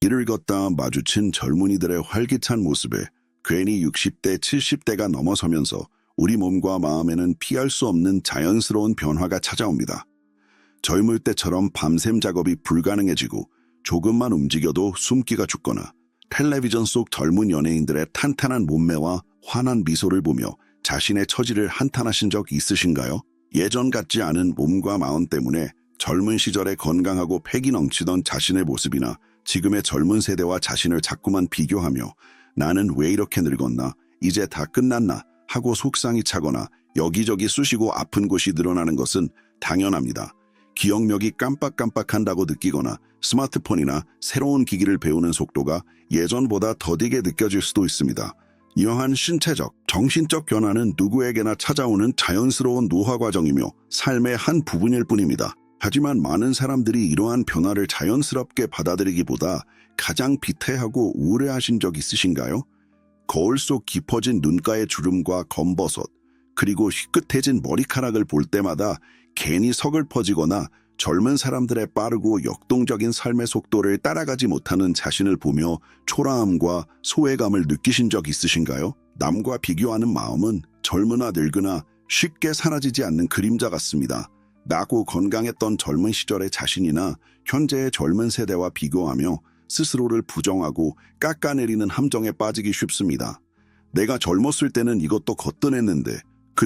길을 걷다 마주친 젊은이들의 활기찬 모습에 괜히 60대, 70대가 넘어서면서 우리 몸과 마음에는 피할 수 없는 자연스러운 변화가 찾아옵니다. 젊을 때처럼 밤샘 작업이 불가능해지고 조금만 움직여도 숨기가 죽거나 텔레비전 속 젊은 연예인들의 탄탄한 몸매와 환한 미소를 보며 자신의 처지를 한탄하신 적 있으신가요? 예전 같지 않은 몸과 마음 때문에 젊은 시절에 건강하고 패기 넘치던 자신의 모습이나 지금의 젊은 세대와 자신을 자꾸만 비교하며 나는 왜 이렇게 늙었나, 이제 다 끝났나 하고 속상이 차거나 여기저기 쑤시고 아픈 곳이 늘어나는 것은 당연합니다. 기억력이 깜빡깜빡한다고 느끼거나 스마트폰이나 새로운 기기를 배우는 속도가 예전보다 더디게 느껴질 수도 있습니다. 이러한 신체적, 정신적 변화는 누구에게나 찾아오는 자연스러운 노화 과정이며 삶의 한 부분일 뿐입니다. 하지만 많은 사람들이 이러한 변화를 자연스럽게 받아들이기보다 가장 비태하고 우울해하신 적 있으신가요? 거울 속 깊어진 눈가의 주름과 검버섯, 그리고 희끗해진 머리카락을 볼 때마다 괜히 서글퍼지거나 젊은 사람들의 빠르고 역동적인 삶의 속도를 따라가지 못하는 자신을 보며 초라함과 소외감을 느끼신 적 있으신가요? 남과 비교하는 마음은 젊으나 늙으나 쉽게 사라지지 않는 그림자 같습니다. 나고 건강했던 젊은 시절의 자신이나 현재의 젊은 세대와 비교하며 스스로를 부정하고 깎아내리는 함정에 빠지기 쉽습니다. 내가 젊었을 때는 이것도 거뜬했는데,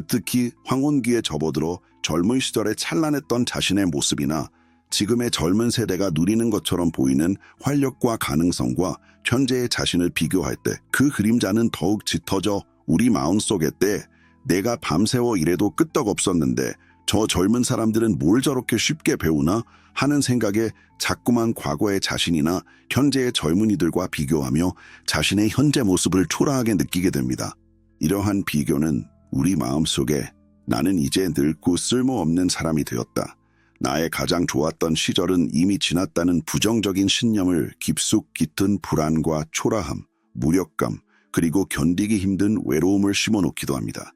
특히 황혼기에 접어들어 젊은 시절에 찬란했던 자신의 모습이나 지금의 젊은 세대가 누리는 것처럼 보이는 활력과 가능성과 현재의 자신을 비교할 때 그 그림자는 더욱 짙어져 우리 마음속에 때 내가 밤새워 일해도 끄떡없었는데 저 젊은 사람들은 뭘 저렇게 쉽게 배우나 하는 생각에 자꾸만 과거의 자신이나 현재의 젊은이들과 비교하며 자신의 현재 모습을 초라하게 느끼게 됩니다. 이러한 비교는 우리 마음속에 나는 이제 늙고 쓸모없는 사람이 되었다, 나의 가장 좋았던 시절은 이미 지났다는 부정적인 신념을 깊숙 깃든 불안과 초라함, 무력감, 그리고 견디기 힘든 외로움을 심어놓기도 합니다.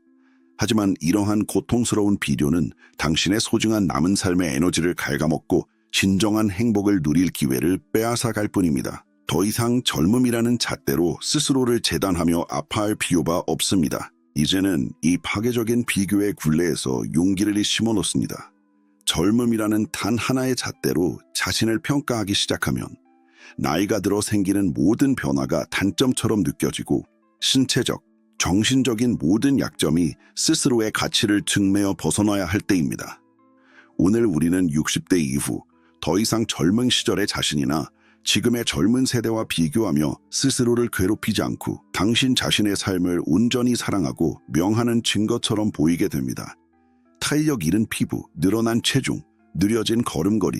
하지만 이러한 고통스러운 비교는 당신의 소중한 남은 삶의 에너지를 갉아먹고 진정한 행복을 누릴 기회를 빼앗아갈 뿐입니다. 더 이상 젊음이라는 잣대로 스스로를 재단하며 아파할 필요가 없습니다. 이제는 이 파괴적인 비교의 굴레에서 용기를 심어놓습니다. 젊음이라는 단 하나의 잣대로 자신을 평가하기 시작하면 나이가 들어 생기는 모든 변화가 단점처럼 느껴지고 신체적, 정신적인 모든 약점이 스스로의 가치를 증명해 벗어나야 할 때입니다. 오늘 우리는 60대 이후 더 이상 젊은 시절의 자신이나 지금의 젊은 세대와 비교하며 스스로를 괴롭히지 않고 당신 자신의 삶을 온전히 사랑하고 명하는 증거처럼 보이게 됩니다. 탄력 잃은 피부, 늘어난 체중, 느려진 걸음걸이,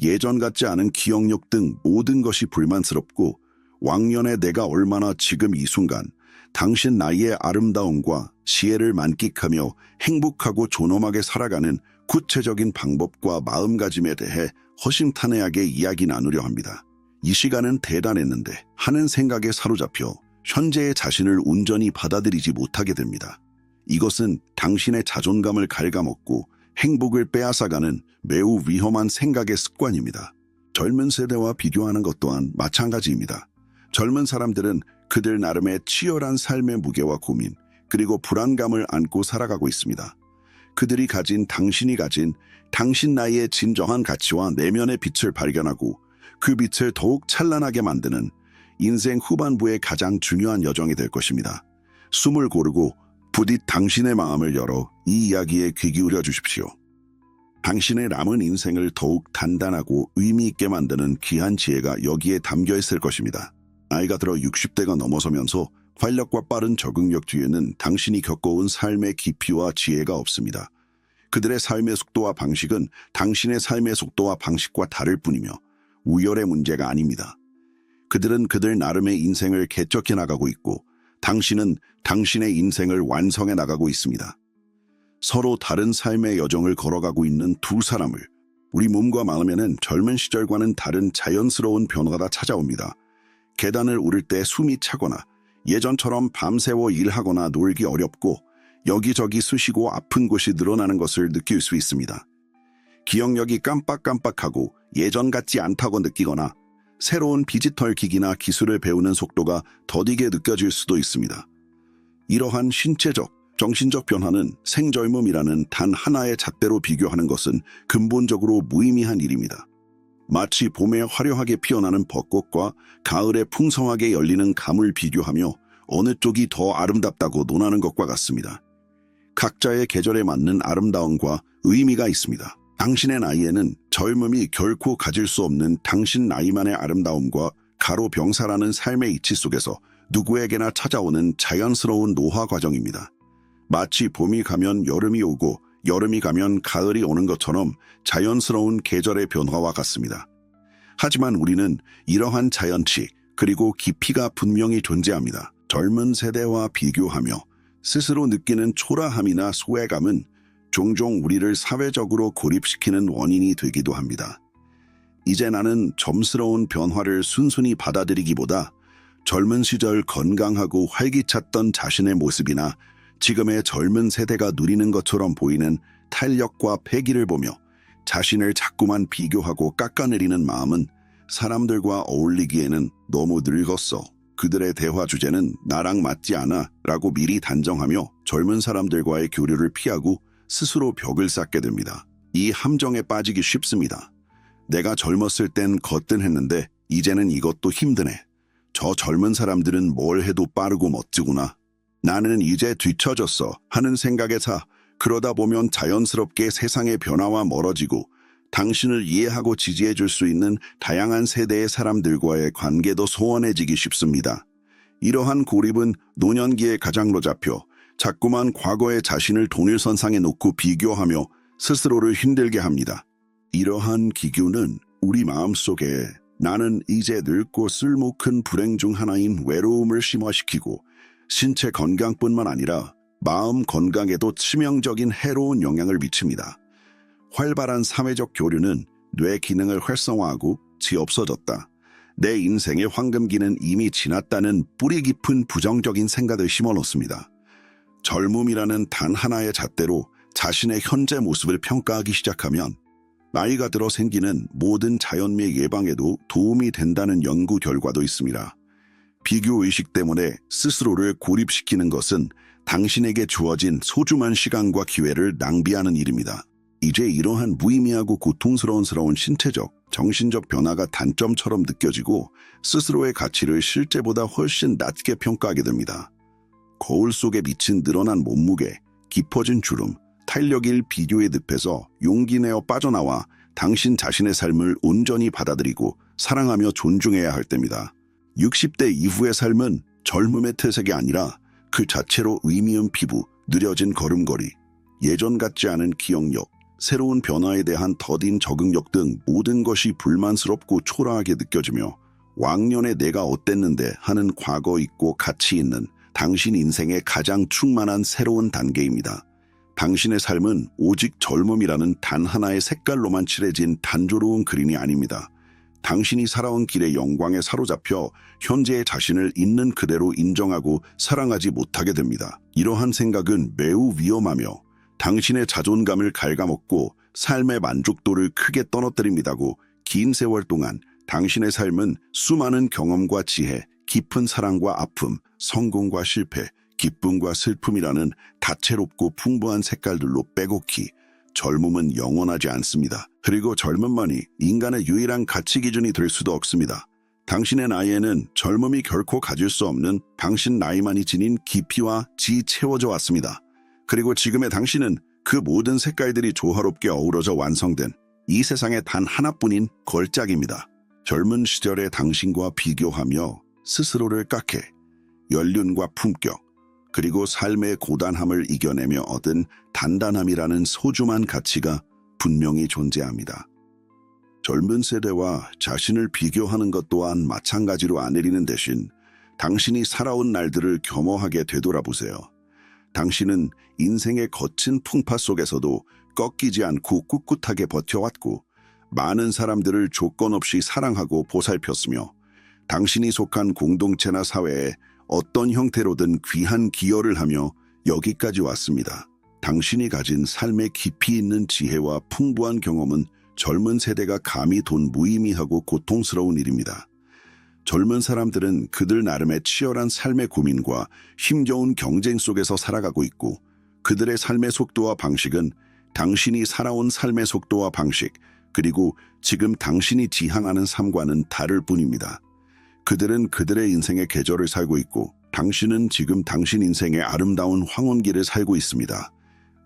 예전 같지 않은 기억력 등 모든 것이 불만스럽고 왕년의 내가 얼마나 지금 이 순간 당신 나이의 아름다움과 지혜를 만끽하며 행복하고 존엄하게 살아가는 구체적인 방법과 마음가짐에 대해 허심탄회하게 이야기 나누려 합니다. 이 시간은 대단했는데 하는 생각에 사로잡혀 현재의 자신을 온전히 받아들이지 못하게 됩니다. 이것은 당신의 자존감을 갉아먹고 행복을 빼앗아가는 매우 위험한 생각의 습관입니다. 젊은 세대와 비교하는 것 또한 마찬가지입니다. 젊은 사람들은 그들 나름의 치열한 삶의 무게와 고민, 그리고 불안감을 안고 살아가고 있습니다. 그들이 가진 당신이 가진 당신 나이의 진정한 가치와 내면의 빛을 발견하고 그 빛을 더욱 찬란하게 만드는 인생 후반부의 가장 중요한 여정이 될 것입니다. 숨을 고르고 부디 당신의 마음을 열어 이 이야기에 귀 기울여 주십시오. 당신의 남은 인생을 더욱 단단하고 의미 있게 만드는 귀한 지혜가 여기에 담겨 있을 것입니다. 나이가 들어 60대가 넘어서면서 활력과 빠른 적응력 뒤에는 당신이 겪어온 삶의 깊이와 지혜가 없습니다. 그들의 삶의 속도와 방식은 당신의 삶의 속도와 방식과 다를 뿐이며 우열의 문제가 아닙니다. 그들은 그들 나름의 인생을 개척해 나가고 있고 당신은 당신의 인생을 완성해 나가고 있습니다. 서로 다른 삶의 여정을 걸어가고 있는 두 사람을 우리 몸과 마음에는 젊은 시절과는 다른 자연스러운 변화가 찾아옵니다. 계단을 오를 때 숨이 차거나 예전처럼 밤새워 일하거나 놀기 어렵고 여기저기 쑤시고 아픈 곳이 늘어나는 것을 느낄 수 있습니다. 기억력이 깜빡깜빡하고 예전 같지 않다고 느끼거나 새로운 디지털 기기나 기술을 배우는 속도가 더디게 느껴질 수도 있습니다. 이러한 신체적, 정신적 변화는 생절몸이라는 단 하나의 잣대로 비교하는 것은 근본적으로 무의미한 일입니다. 마치 봄에 화려하게 피어나는 벚꽃과 가을에 풍성하게 열리는 감을 비교하며 어느 쪽이 더 아름답다고 논하는 것과 같습니다. 각자의 계절에 맞는 아름다움과 의미가 있습니다. 당신의 나이에는 젊음이 결코 가질 수 없는 당신 나이만의 아름다움과 가로병사라는 삶의 이치 속에서 누구에게나 찾아오는 자연스러운 노화 과정입니다. 마치 봄이 가면 여름이 오고 여름이 가면 가을이 오는 것처럼 자연스러운 계절의 변화와 같습니다. 하지만 우리는 이러한 자연치 그리고 깊이가 분명히 존재합니다. 젊은 세대와 비교하며 스스로 느끼는 초라함이나 소외감은 종종 우리를 사회적으로 고립시키는 원인이 되기도 합니다. 이제 나는 점스러운 변화를 순순히 받아들이기보다 젊은 시절 건강하고 활기찼던 자신의 모습이나 지금의 젊은 세대가 누리는 것처럼 보이는 탄력과 패기를 보며 자신을 자꾸만 비교하고 깎아내리는 마음은 사람들과 어울리기에는 너무 늙었어. 그들의 대화 주제는 나랑 맞지 않아 라고 미리 단정하며 젊은 사람들과의 교류를 피하고 스스로 벽을 쌓게 됩니다. 이 함정에 빠지기 쉽습니다. 내가 젊었을 땐 거뜬했는데 이제는 이것도 힘드네. 저 젊은 사람들은 뭘 해도 빠르고 멋지구나. 나는 이제 뒤처졌어 하는 생각에 사 그러다 보면 자연스럽게 세상의 변화와 멀어지고 당신을 이해하고 지지해 줄 수 있는 다양한 세대의 사람들과의 관계도 소원해지기 쉽습니다. 이러한 고립은 노년기에 가장로 잡혀 자꾸만 과거의 자신을 동일선상에 놓고 비교하며 스스로를 힘들게 합니다. 이러한 기교는 우리 마음속에 나는 이제 늙고 쓸모큰 불행 중 하나인 외로움을 심화시키고 신체 건강뿐만 아니라 마음 건강에도 치명적인 해로운 영향을 미칩니다. 활발한 사회적 교류는 뇌 기능을 활성화하고 없어졌다. 내 인생의 황금기는 이미 지났다는 뿌리 깊은 부정적인 생각을 심어놓습니다. 젊음이라는 단 하나의 잣대로 자신의 현재 모습을 평가하기 시작하면 나이가 들어 생기는 모든 자연미 예방에도 도움이 된다는 연구 결과도 있습니다. 비교의식 때문에 스스로를 고립시키는 것은 당신에게 주어진 소중한 시간과 기회를 낭비하는 일입니다. 이제 이러한 무의미하고 고통스러운 신체적, 정신적 변화가 단점처럼 느껴지고 스스로의 가치를 실제보다 훨씬 낮게 평가하게 됩니다. 거울 속에 비친 늘어난 몸무게, 깊어진 주름, 탄력일 비교의 늪에서 용기 내어 빠져나와 당신 자신의 삶을 온전히 받아들이고 사랑하며 존중해야 할 때입니다. 60대 이후의 삶은 젊음의 태색이 아니라 그 자체로 의미한 피부, 느려진 걸음걸이, 예전 같지 않은 기억력, 새로운 변화에 대한 더딘 적응력 등 모든 것이 불만스럽고 초라하게 느껴지며 왕년에 내가 어땠는데 하는 과거 있고 가치 있는 당신 인생의 가장 충만한 새로운 단계입니다. 당신의 삶은 오직 젊음이라는 단 하나의 색깔로만 칠해진 단조로운 그림이 아닙니다. 당신이 살아온 길의 영광에 사로잡혀 현재의 자신을 있는 그대로 인정하고 사랑하지 못하게 됩니다. 이러한 생각은 매우 위험하며 당신의 자존감을 갉아먹고 삶의 만족도를 크게 떨어뜨립니다고 긴 세월 동안 당신의 삶은 수많은 경험과 지혜, 깊은 사랑과 아픔, 성공과 실패, 기쁨과 슬픔이라는 다채롭고 풍부한 색깔들로 빼곡히 젊음은 영원하지 않습니다. 그리고 젊음만이 인간의 유일한 가치 기준이 될 수도 없습니다. 당신의 나이에는 젊음이 결코 가질 수 없는 당신 나이만이 지닌 깊이와 채워져 왔습니다. 그리고 지금의 당신은 그 모든 색깔들이 조화롭게 어우러져 완성된 이 세상의 단 하나뿐인 걸작입니다. 젊은 시절의 당신과 비교하며 스스로를 깎해 연륜과 품격, 그리고 삶의 고단함을 이겨내며 얻은 단단함이라는 소중한 가치가 분명히 존재합니다. 젊은 세대와 자신을 비교하는 것 또한 마찬가지로 아내리는 대신 당신이 살아온 날들을 겸허하게 되돌아보세요. 당신은 인생의 거친 풍파 속에서도 꺾이지 않고 꿋꿋하게 버텨왔고 많은 사람들을 조건 없이 사랑하고 보살폈으며 당신이 속한 공동체나 사회에 어떤 형태로든 귀한 기여를 하며 여기까지 왔습니다. 당신이 가진 삶의 깊이 있는 지혜와 풍부한 경험은 젊은 세대가 감히 돈 무의미하고 고통스러운 일입니다. 젊은 사람들은 그들 나름의 치열한 삶의 고민과 힘겨운 경쟁 속에서 살아가고 있고 그들의 삶의 속도와 방식은 당신이 살아온 삶의 속도와 방식 그리고 지금 당신이 지향하는 삶과는 다를 뿐입니다. 그들은 그들의 인생의 계절을 살고 있고 당신은 지금 당신 인생의 아름다운 황혼기를 살고 있습니다.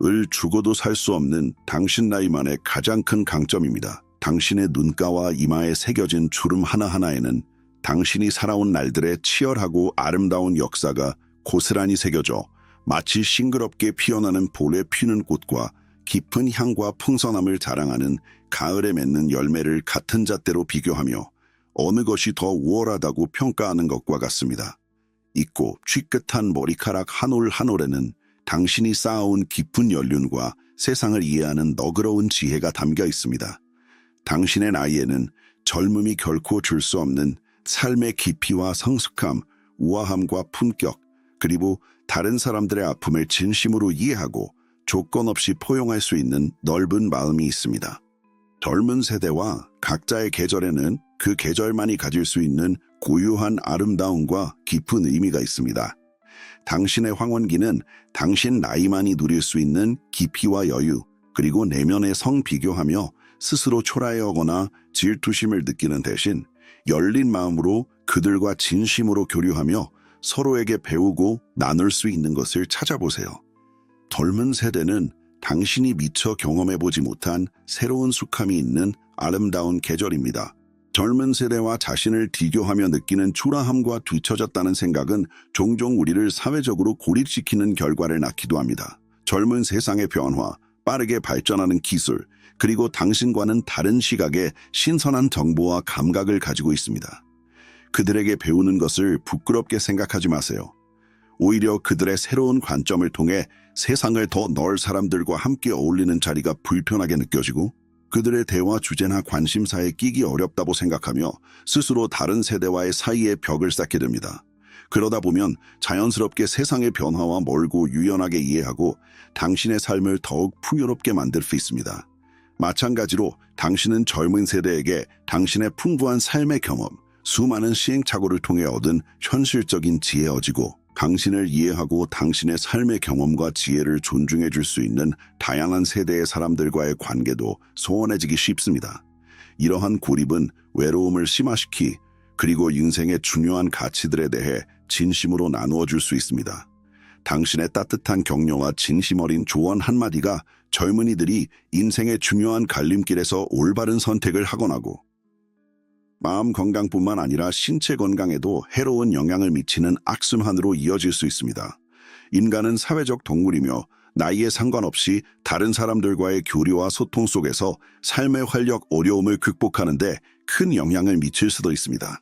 을 죽어도 살 수 없는 당신 나이만의 가장 큰 강점입니다. 당신의 눈가와 이마에 새겨진 주름 하나하나에는 당신이 살아온 날들의 치열하고 아름다운 역사가 고스란히 새겨져 마치 싱그럽게 피어나는 볼에 피는 꽃과 깊은 향과 풍성함을 자랑하는 가을에 맺는 열매를 같은 잣대로 비교하며 어느 것이 더 우월하다고 평가하는 것과 같습니다. 있고 쥐끝한 머리카락 한 올 한 올에는 당신이 쌓아온 깊은 연륜과 세상을 이해하는 너그러운 지혜가 담겨 있습니다. 당신의 나이에는 젊음이 결코 줄 수 없는 삶의 깊이와 성숙함, 우아함과 품격, 그리고 다른 사람들의 아픔을 진심으로 이해하고 조건 없이 포용할 수 있는 넓은 마음이 있습니다. 젊은 세대와 각자의 계절에는 그 계절만이 가질 수 있는 고유한 아름다움과 깊은 의미가 있습니다. 당신의 황혼기는 당신 나이만이 누릴 수 있는 깊이와 여유, 그리고 내면의 성 비교하며 스스로 초라해하거나 질투심을 느끼는 대신 열린 마음으로 그들과 진심으로 교류하며 서로에게 배우고 나눌 수 있는 것을 찾아보세요. 젊은 세대는 당신이 미처 경험해보지 못한 새로운 숙함이 있는 아름다운 계절입니다. 젊은 세대와 자신을 비교하며 느끼는 초라함과 뒤처졌다는 생각은 종종 우리를 사회적으로 고립시키는 결과를 낳기도 합니다. 젊은 세상의 변화, 빠르게 발전하는 기술, 그리고 당신과는 다른 시각의 신선한 정보와 감각을 가지고 있습니다. 그들에게 배우는 것을 부끄럽게 생각하지 마세요. 오히려 그들의 새로운 관점을 통해 세상을 더 넓은 사람들과 함께 어울리는 자리가 불편하게 느껴지고 그들의 대화 주제나 관심사에 끼기 어렵다고 생각하며 스스로 다른 세대와의 사이에 벽을 쌓게 됩니다. 그러다 보면 자연스럽게 세상의 변화와 멀고 유연하게 이해하고 당신의 삶을 더욱 풍요롭게 만들 수 있습니다. 마찬가지로 당신은 젊은 세대에게 당신의 풍부한 삶의 경험, 수많은 시행착오를 통해 얻은 현실적인 지혜어지고 당신을 이해하고 당신의 삶의 경험과 지혜를 존중해 줄 수 있는 다양한 세대의 사람들과의 관계도 소원해지기 쉽습니다. 이러한 고립은 외로움을 심화시키 그리고 인생의 중요한 가치들에 대해 진심으로 나누어 줄 수 있습니다. 당신의 따뜻한 격려와 진심 어린 조언 한마디가 젊은이들이 인생의 중요한 갈림길에서 올바른 선택을 하곤 하고 마음 건강뿐만 아니라 신체 건강에도 해로운 영향을 미치는 악순환으로 이어질 수 있습니다. 인간은 사회적 동물이며 나이에 상관없이 다른 사람들과의 교류와 소통 속에서 삶의 활력, 어려움을 극복하는 데 큰 영향을 미칠 수도 있습니다.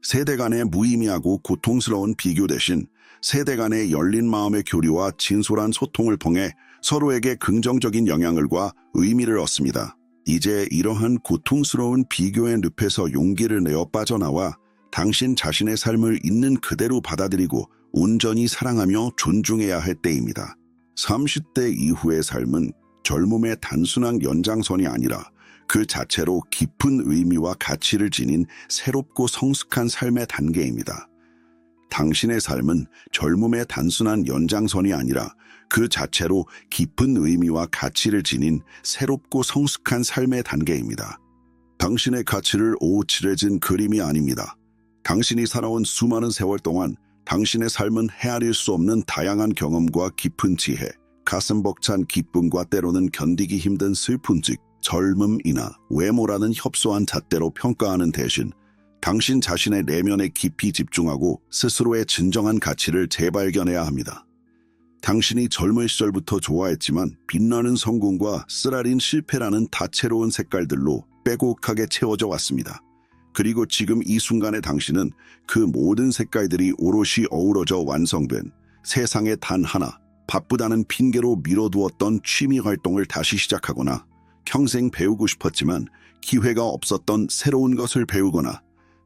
세대 간의 무의미하고 고통스러운 비교 대신 세대 간의 열린 마음의 교류와 진솔한 소통을 통해 서로에게 긍정적인 영향을과 의미를 얻습니다. 이제 이러한 고통스러운 비교의 늪에서 용기를 내어 빠져나와 당신 자신의 삶을 있는 그대로 받아들이고 온전히 사랑하며 존중해야 할 때입니다. 30대 이후의 삶은 젊음의 단순한 연장선이 아니라 그 자체로 깊은 의미와 가치를 지닌 새롭고 성숙한 삶의 단계입니다. 당신의 삶은 젊음의 단순한 연장선이 아니라 그 자체로 깊은 의미와 가치를 지닌 새롭고 성숙한 삶의 단계입니다. 당신의 가치를 오칠해진 그림이 아닙니다. 당신이 살아온 수많은 세월 동안 당신의 삶은 헤아릴 수 없는 다양한 경험과 깊은 지혜, 가슴 벅찬 기쁨과 때로는 견디기 힘든 슬픔 즉 젊음이나 외모라는 협소한 잣대로 평가하는 대신 당신 자신의 내면에 깊이 집중하고 스스로의 진정한 가치를 재발견해야 합니다. 당신이 젊은 시절부터 좋아했지만 빛나는 성공과 쓰라린 실패라는 다채로운 색깔들로 빼곡하게 채워져 왔습니다. 그리고 지금 이 순간의 당신은 그 모든 색깔들이 오롯이 어우러져 완성된 세상에 단 하나, 바쁘다는 핑계로 미뤄두었던 취미 활동을 다시 시작하거나 평생 배우고 싶었지만 기회가 없었던 새로운 것을 배우거나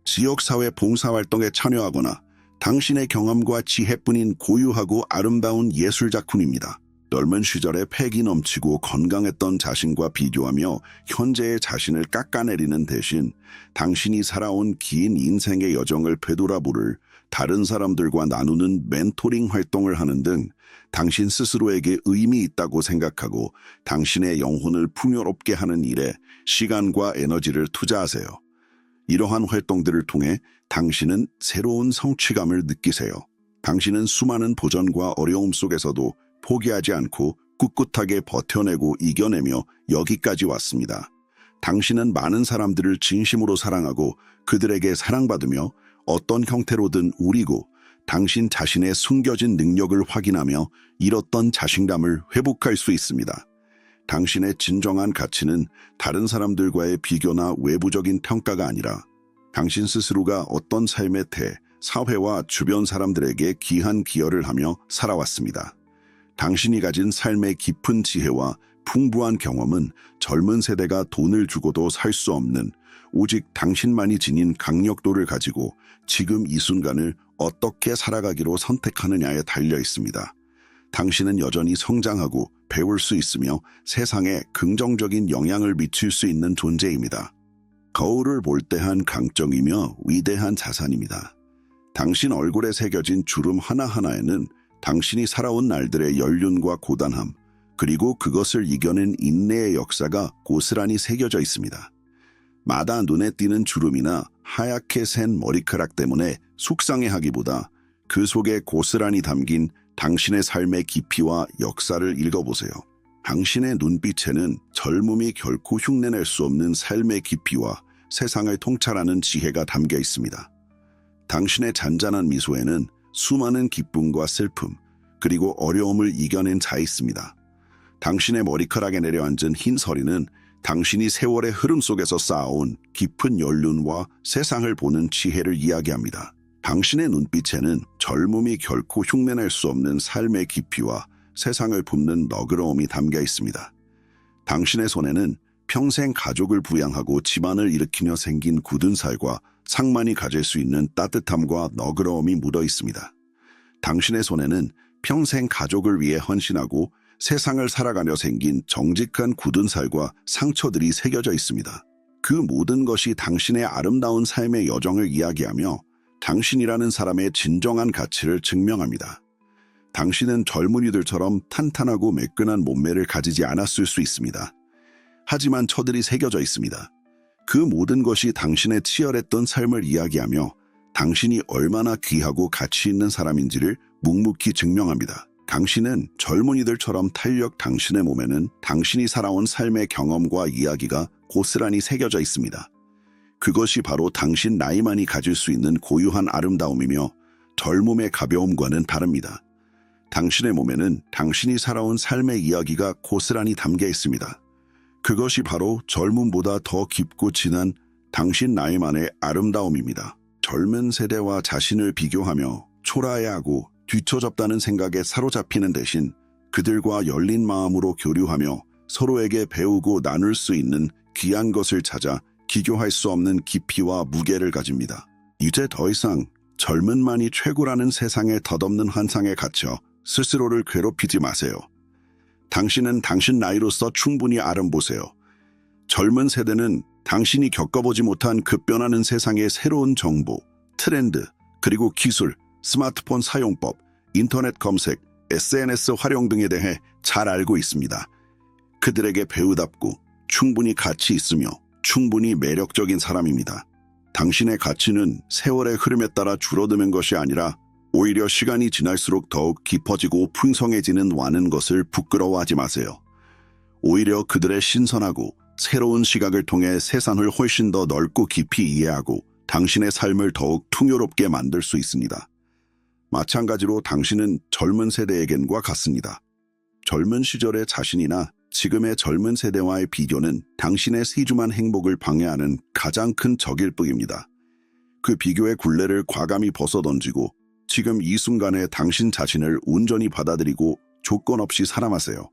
지역사회 봉사활동에 참여하거나 당신의 경험과 지혜뿐인 고유하고 아름다운 예술작품입니다. 젊은 시절에 패기 넘치고 건강했던 자신과 비교하며 현재의 자신을 깎아내리는 대신 당신이 살아온 긴 인생의 여정을 되돌아보를 다른 사람들과 나누는 멘토링 활동을 하는 등 당신 스스로에게 의미 있다고 생각하고 당신의 영혼을 풍요롭게 하는 일에 시간과 에너지를 투자하세요. 이러한 활동들을 통해 당신은 새로운 성취감을 느끼세요. 당신은 수많은 도전과 어려움 속에서도 포기하지 않고 꿋꿋하게 버텨내고 이겨내며 여기까지 왔습니다. 당신은 많은 사람들을 진심으로 사랑하고 그들에게 사랑받으며 어떤 형태로든 우리고 당신 자신의 숨겨진 능력을 확인하며 잃었던 자신감을 회복할 수 있습니다. 당신의 진정한 가치는 다른 사람들과의 비교나 외부적인 평가가 아니라 당신 스스로가 어떤 삶의 사회와 주변 사람들에게 귀한 기여를 하며 살아왔습니다. 당신이 가진 삶의 깊은 지혜와 풍부한 경험은 젊은 세대가 돈을 주고도 살 수 없는 오직 당신만이 지닌 강력도를 가지고 지금 이 순간을 어떻게 살아가기로 선택하느냐에 달려 있습니다. 당신은 여전히 성장하고 배울 수 있으며 세상에 긍정적인 영향을 미칠 수 있는 존재입니다. 거울을 볼 때 한 강점이며 위대한 자산입니다. 당신 얼굴에 새겨진 주름 하나하나에는 당신이 살아온 날들의 연륜과 고단함, 그리고 그것을 이겨낸 인내의 역사가 고스란히 새겨져 있습니다. 마다 눈에 띄는 주름이나 하얗게 센 머리카락 때문에 속상해하기보다 그 속에 고스란히 담긴 당신의 삶의 깊이와 역사를 읽어보세요. 당신의 눈빛에는 젊음이 결코 흉내낼 수 없는 삶의 깊이와 세상을 통찰하는 지혜가 담겨 있습니다. 당신의 잔잔한 미소에는 수많은 기쁨과 슬픔, 그리고 어려움을 이겨낸 자 있습니다. 당신의 머리카락에 내려앉은 흰 서리는 당신이 세월의 흐름 속에서 쌓아온 깊은 연륜과 세상을 보는 지혜를 이야기합니다. 당신의 눈빛에는 젊음이 결코 흉내낼 수 없는 삶의 깊이와 세상을 품는 너그러움이 담겨 있습니다. 당신의 손에는 평생 가족을 부양하고 집안을 일으키며 생긴 굳은 살과 상만이 가질 수 있는 따뜻함과 너그러움이 묻어 있습니다. 당신의 손에는 평생 가족을 위해 헌신하고 세상을 살아가며 생긴 정직한 굳은 살과 상처들이 새겨져 있습니다. 그 모든 것이 당신의 아름다운 삶의 여정을 이야기하며 당신이라는 사람의 진정한 가치를 증명합니다. 당신은 젊은이들처럼 탄탄하고 매끈한 몸매를 가지지 않았을 수 있습니다. 하지만 처들이 새겨져 있습니다. 그 모든 것이 당신의 치열했던 삶을 이야기하며 당신이 얼마나 귀하고 가치 있는 사람인지를 묵묵히 증명합니다. 당신은 젊은이들처럼 탄력 당신의 몸에는 당신이 살아온 삶의 경험과 이야기가 고스란히 새겨져 있습니다. 그것이 바로 당신 나이만이 가질 수 있는 고유한 아름다움이며 젊음의 가벼움과는 다릅니다. 당신의 몸에는 당신이 살아온 삶의 이야기가 고스란히 담겨 있습니다. 그것이 바로 젊음보다 더 깊고 진한 당신 나이만의 아름다움입니다. 젊은 세대와 자신을 비교하며 초라해하고 뒤처졌다는 생각에 사로잡히는 대신 그들과 열린 마음으로 교류하며 서로에게 배우고 나눌 수 있는 귀한 것을 찾아 기교할 수 없는 깊이와 무게를 가집니다. 이제 더 이상 젊은만이 최고라는 세상의 덧없는 환상에 갇혀 스스로를 괴롭히지 마세요. 당신은 당신 나이로서 충분히 아름보세요. 젊은 세대는 당신이 겪어보지 못한 급변하는 세상의 새로운 정보, 트렌드, 그리고 기술, 스마트폰 사용법, 인터넷 검색, SNS 활용 등에 대해 잘 알고 있습니다. 그들에게 배우답고 충분히 가치 있으며 충분히 매력적인 사람입니다. 당신의 가치는 세월의 흐름에 따라 줄어드는 것이 아니라 오히려 시간이 지날수록 더욱 깊어지고 풍성해지는 많은 것을 부끄러워하지 마세요. 오히려 그들의 신선하고 새로운 시각을 통해 세상을 훨씬 더 넓고 깊이 이해하고 당신의 삶을 더욱 풍요롭게 만들 수 있습니다. 마찬가지로 당신은 젊은 세대에겐과 같습니다. 젊은 시절의 자신이나 지금의 젊은 세대와의 비교는 당신의 세주만 행복을 방해하는 가장 큰 적일 뿐입니다. 그 비교의 굴레를 과감히 벗어던지고 지금 이 순간에 당신 자신을 온전히 받아들이고 조건 없이 사랑하세요.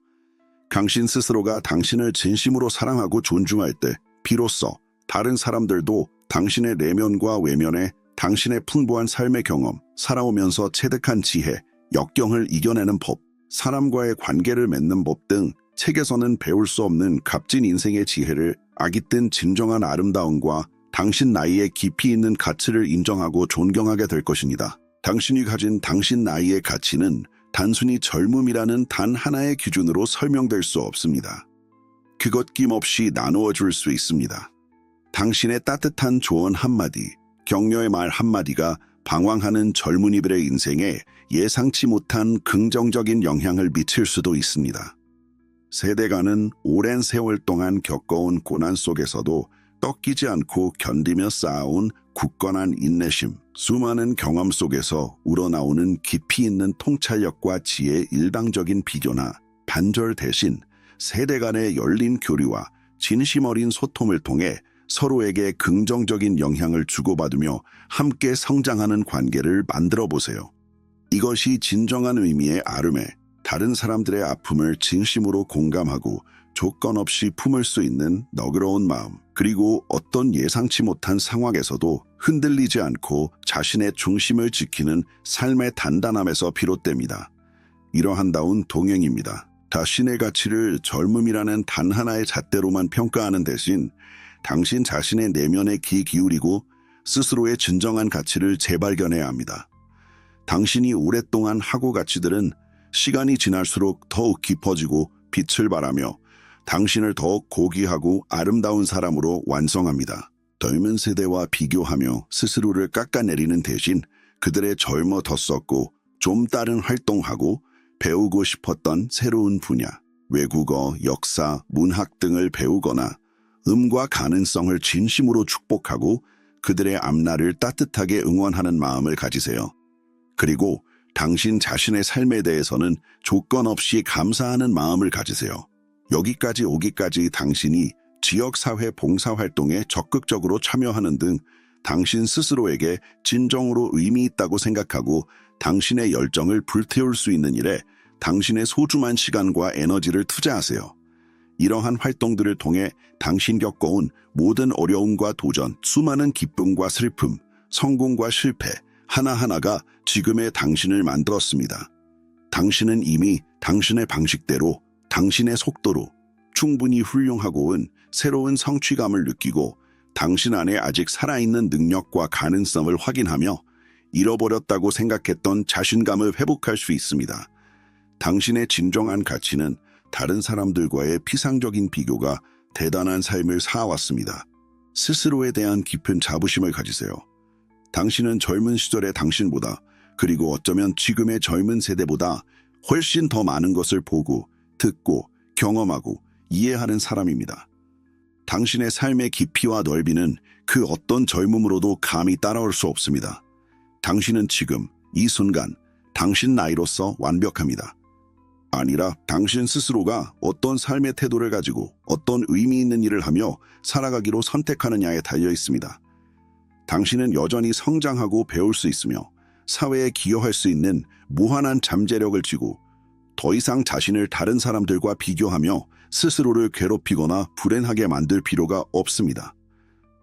당신 스스로가 당신을 진심으로 사랑하고 존중할 때 비로소 다른 사람들도 당신의 내면과 외면에 당신의 풍부한 삶의 경험, 살아오면서 체득한 지혜, 역경을 이겨내는 법, 사람과의 관계를 맺는 법 등 책에서는 배울 수 없는 값진 인생의 지혜를 아깃든 진정한 아름다움과 당신 나이의 깊이 있는 가치를 인정하고 존경하게 될 것입니다. 당신이 가진 당신 나이의 가치는 단순히 젊음이라는 단 하나의 기준으로 설명될 수 없습니다. 그것 낌없이 나누어 줄 수 있습니다. 당신의 따뜻한 조언 한마디, 격려의 말 한마디가 방황하는 젊은이들의 인생에 예상치 못한 긍정적인 영향을 미칠 수도 있습니다. 세대가는 오랜 세월 동안 겪어온 고난 속에서도 꺾이지 않고 견디며 쌓아온 굳건한 인내심, 수많은 경험 속에서 우러나오는 깊이 있는 통찰력과 지혜의 일방적인 비교나 반절 대신 세대 간의 열린 교류와 진심 어린 소통을 통해 서로에게 긍정적인 영향을 주고받으며 함께 성장하는 관계를 만들어 보세요. 이것이 진정한 의미의 아름에 다른 사람들의 아픔을 진심으로 공감하고 조건 없이 품을 수 있는 너그러운 마음, 그리고 어떤 예상치 못한 상황에서도 흔들리지 않고 자신의 중심을 지키는 삶의 단단함에서 비롯됩니다. 이러한다운 동행입니다. 자신의 가치를 젊음이라는 단 하나의 잣대로만 평가하는 대신 당신 자신의 내면에 귀 기울이고 스스로의 진정한 가치를 재발견해야 합니다. 당신이 오랫동안 하고 가치들은 시간이 지날수록 더욱 깊어지고 빛을 발하며 당신을 더욱 고귀하고 아름다운 사람으로 완성합니다. 젊은 세대와 비교하며 스스로를 깎아내리는 대신 그들의 젊어 덧섰고 좀 다른 활동하고 배우고 싶었던 새로운 분야, 외국어, 역사, 문학 등을 배우거나 음과 가능성을 진심으로 축복하고 그들의 앞날을 따뜻하게 응원하는 마음을 가지세요. 그리고 당신 자신의 삶에 대해서는 조건 없이 감사하는 마음을 가지세요. 여기까지 오기까지 당신이 지역사회 봉사활동에 적극적으로 참여하는 등 당신 스스로에게 진정으로 의미 있다고 생각하고 당신의 열정을 불태울 수 있는 일에 당신의 소중한 시간과 에너지를 투자하세요. 이러한 활동들을 통해 당신 겪어온 모든 어려움과 도전, 수많은 기쁨과 슬픔, 성공과 실패, 하나하나가 지금의 당신을 만들었습니다. 당신은 이미 당신의 방식대로, 당신의 속도로 충분히 훌륭하고 온 새로운 성취감을 느끼고 당신 안에 아직 살아있는 능력과 가능성을 확인하며 잃어버렸다고 생각했던 자신감을 회복할 수 있습니다. 당신의 진정한 가치는 다른 사람들과의 피상적인 비교가 대단한 삶을 살아왔습니다. 스스로에 대한 깊은 자부심을 가지세요. 당신은 젊은 시절의 당신보다, 그리고 어쩌면 지금의 젊은 세대보다 훨씬 더 많은 것을 보고, 듣고, 경험하고, 이해하는 사람입니다. 당신의 삶의 깊이와 넓이는 그 어떤 젊음으로도 감히 따라올 수 없습니다. 당신은 지금, 이 순간, 당신 나이로서 완벽합니다. 아니라 당신 스스로가 어떤 삶의 태도를 가지고 어떤 의미 있는 일을 하며 살아가기로 선택하느냐에 달려 있습니다. 당신은 여전히 성장하고 배울 수 있으며 사회에 기여할 수 있는 무한한 잠재력을 쥐고 더 이상 자신을 다른 사람들과 비교하며 스스로를 괴롭히거나 불행하게 만들 필요가 없습니다.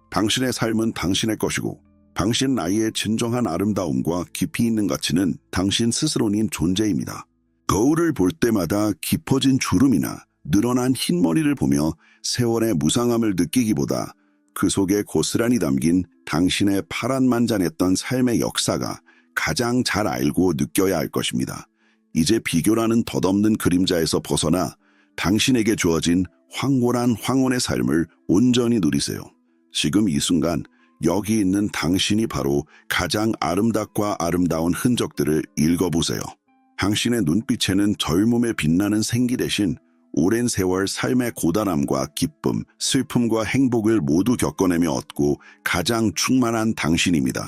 당신의 삶은 당신의 것이고 당신 나이의 진정한 아름다움과 깊이 있는 가치는 당신 스스로인 존재입니다. 거울을 볼 때마다 깊어진 주름이나 늘어난 흰머리를 보며 세월의 무상함을 느끼기보다 그 속에 고스란히 담긴 당신의 파란만장했던 삶의 역사가 가장 잘 알고 느껴야 할 것입니다. 이제 비교라는 덧없는 그림자에서 벗어나 당신에게 주어진 황홀한 황혼의 삶을 온전히 누리세요. 지금 이 순간 여기 있는 당신이 바로 가장 아름답고 아름다운 흔적들을 읽어보세요. 당신의 눈빛에는 젊음에 빛나는 생기 대신 오랜 세월 삶의 고단함과 기쁨, 슬픔과 행복을 모두 겪어내며 얻고 가장 충만한 당신입니다.